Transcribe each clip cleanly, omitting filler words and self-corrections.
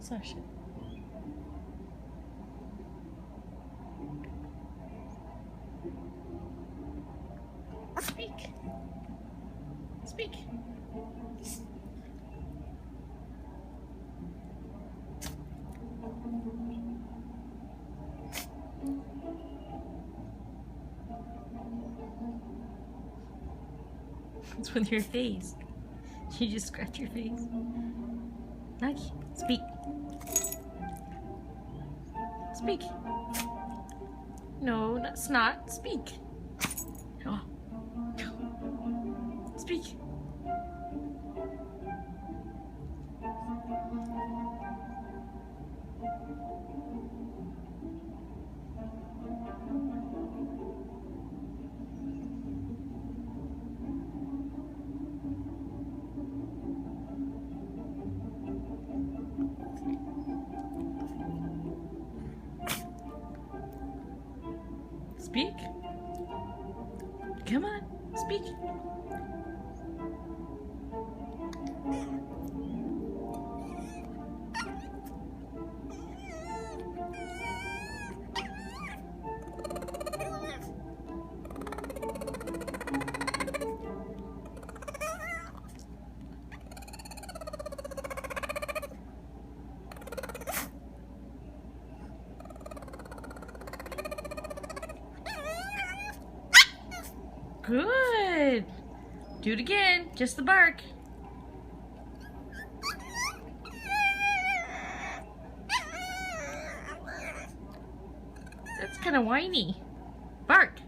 Sasha. Speak. Speak. It's with your face. You just scratch your face. Nagi, speak. Speak. No, not snot. Speak. Oh. Speak. Speak. Come on, speak. Good. Do it again. Just the bark. That's kind of whiny. Bark.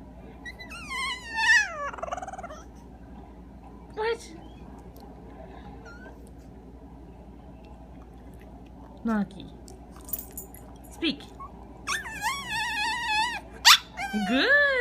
What? Nagi. Speak. Good.